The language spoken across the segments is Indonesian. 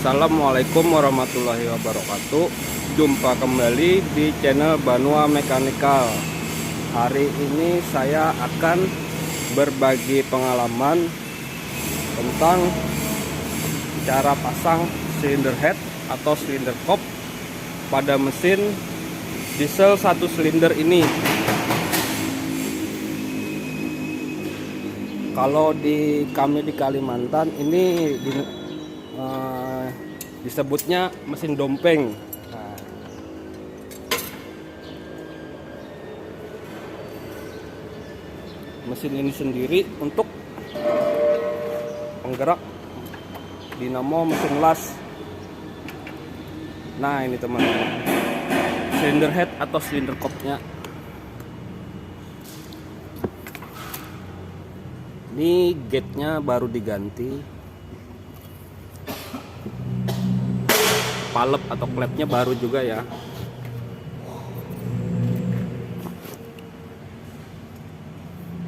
Assalamualaikum warahmatullahi wabarakatuh. Jumpa kembali di channel Banua Mechanical. Hari ini saya akan berbagi pengalaman tentang cara pasang silinder head atau silinder kop pada mesin diesel 1 silinder ini. Kalau kami di Kalimantan ini disebutnya mesin dompeng. Nah, mesin ini sendiri untuk penggerak dinamo mesin las. Nah, ini teman-teman, silinder head atau silinder kopnya. Ini gate-nya baru diganti. Palep atau klepnya baru juga ya.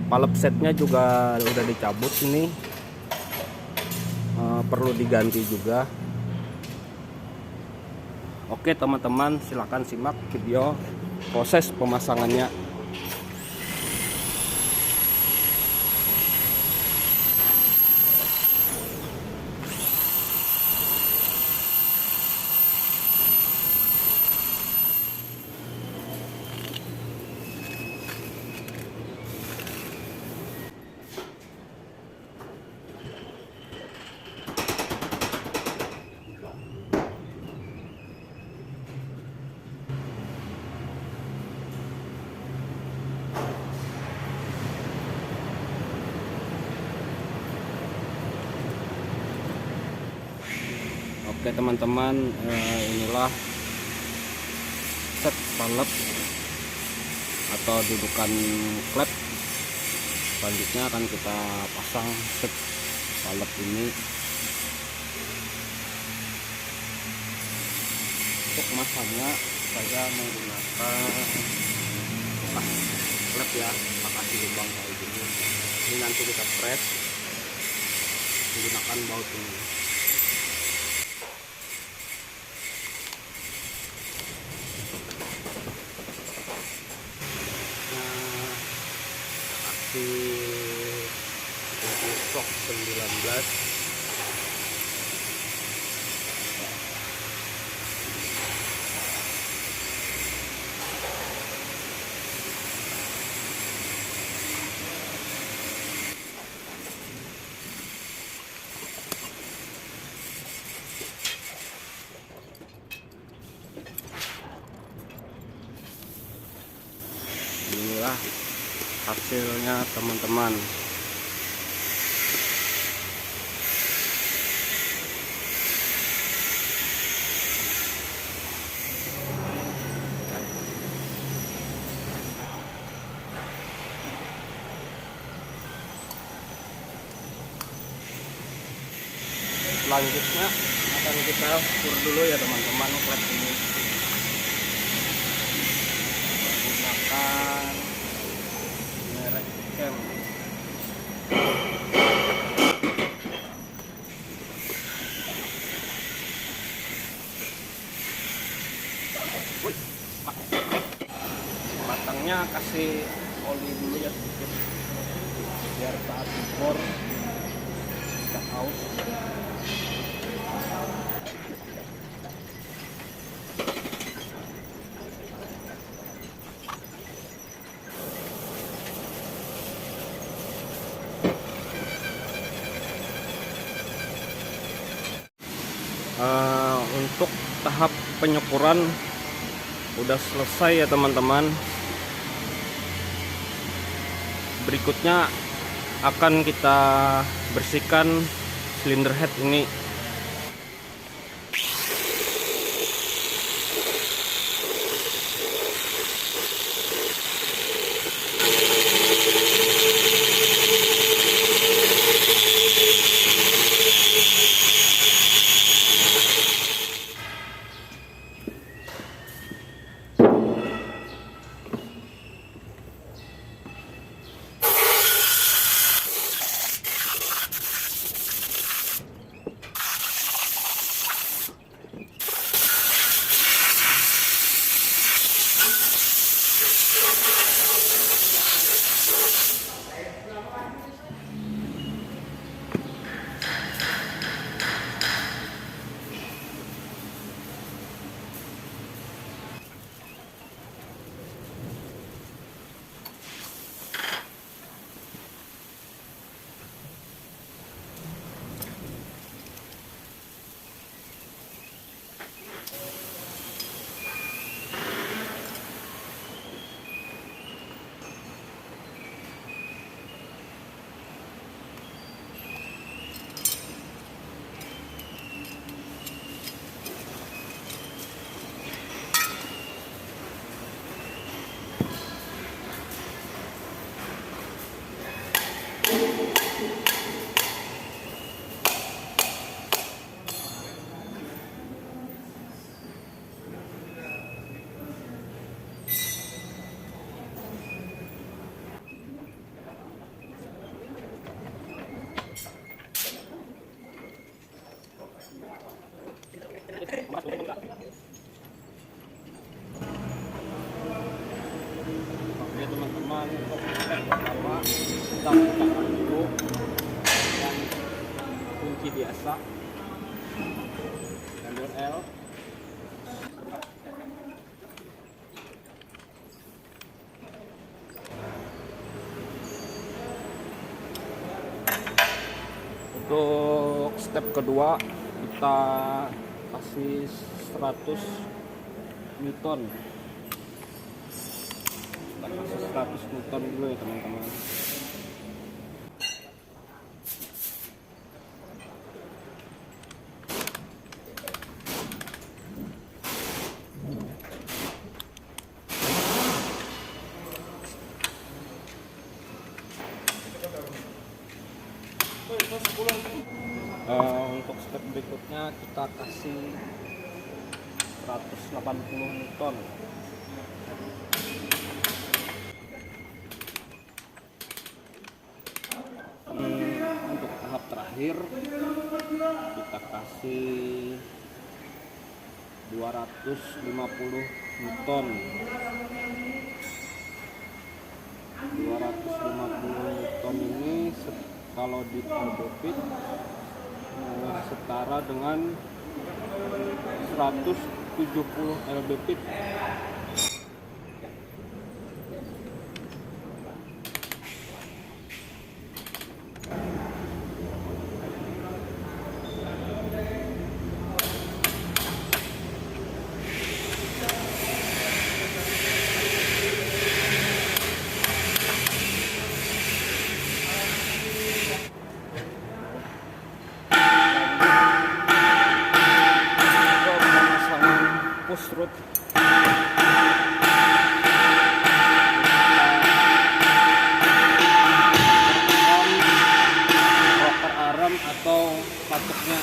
Palep setnya juga udah dicabut, ini perlu diganti juga. Oke teman-teman, silahkan simak video proses pemasangannya. Oke teman-teman, inilah set palep atau dudukan klep. Selanjutnya akan kita pasang set palep ini. Untuk masangnya saya menggunakan bekas klep ya, pakai lubang kayak gini. Ini nanti kita press menggunakan baut ini. Untuk shock 19 inilah hasilnya teman-teman. Selanjutnya akan kita ukur dulu ya teman-teman klep ini menggunakan merek Cam. Batangnya kasih oli dulu ya sedikit biar saat impor kita aus. Untuk tahap penyukuran udah selesai ya teman-teman. Berikutnya akan kita bersihkan silinder head ini. Oke teman-teman, untuk step pertama kita bukakan dulu dengan kunci biasa, jalur L. Untuk step kedua kita kasih 100 Newton. Kita kasih 100 Newton dulu ya teman-teman. Untuk step berikutnya kita kasih 180 Newton. Untuk tahap terakhir kita kasih 250 Newton. 250 Newton ini kalau di lb-feet setara dengan 170 lb-feet. Push rod rocker arm atau patuknya.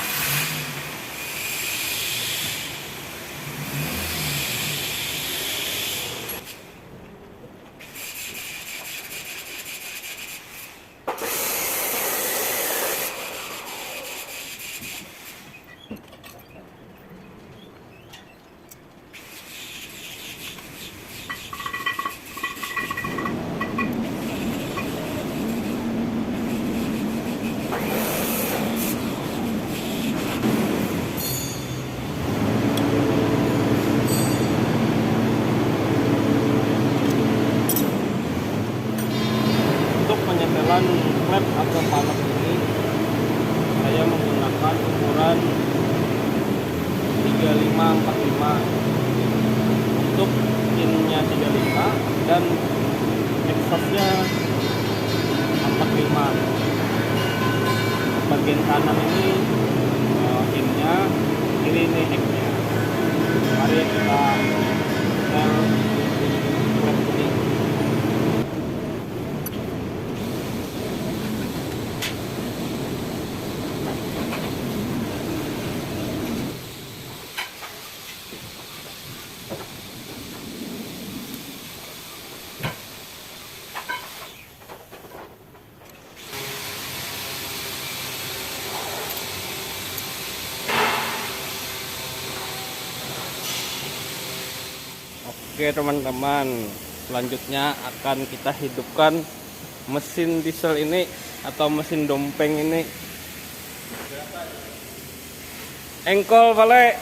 Penyetelan klep atau palak ini saya menggunakan ukuran 3545 untuk pinnya 35 dan exhaustnya 45. Bagian kanan ini pinnya, kiri ini X-nya. Mari kita setel klep ini. Oke teman-teman, selanjutnya akan kita hidupkan mesin diesel ini atau mesin dompeng ini. Engkol balik.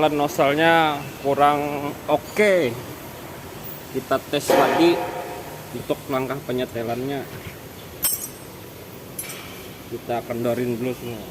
penyetelan nozzle-nya kurang oke. Kita tes lagi untuk langkah penyetelannya. Kita kendorin dulu semua.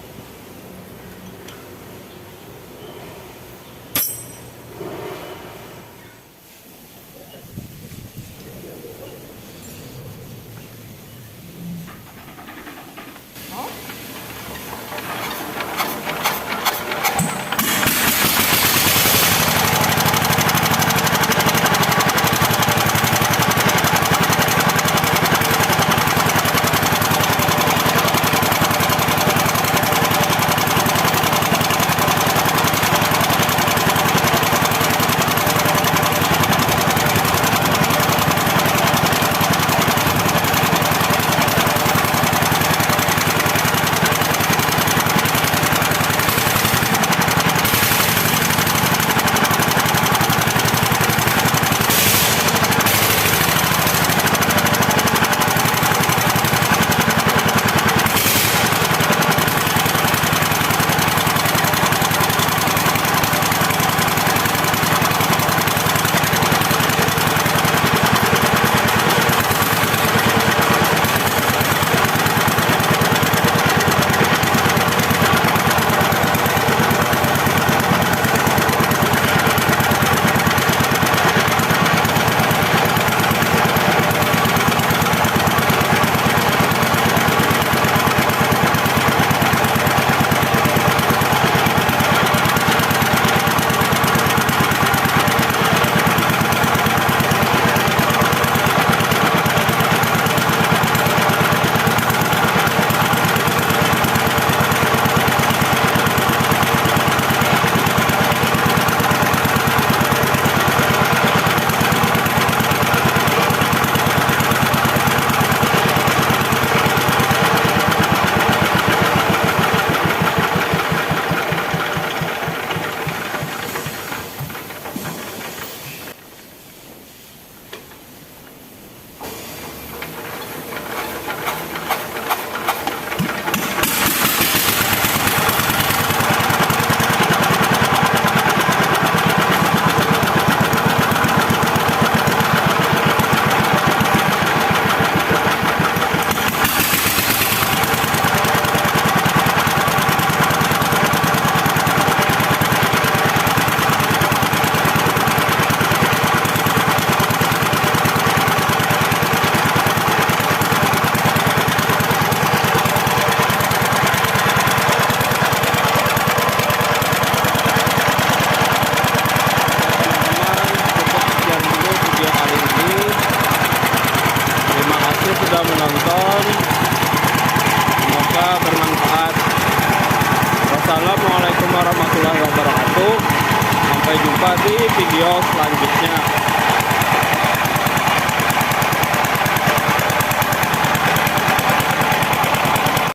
Sudah menonton, semoga bermanfaat. Wassalamualaikum warahmatullahi wabarakatuh. Sampai jumpa di video selanjutnya.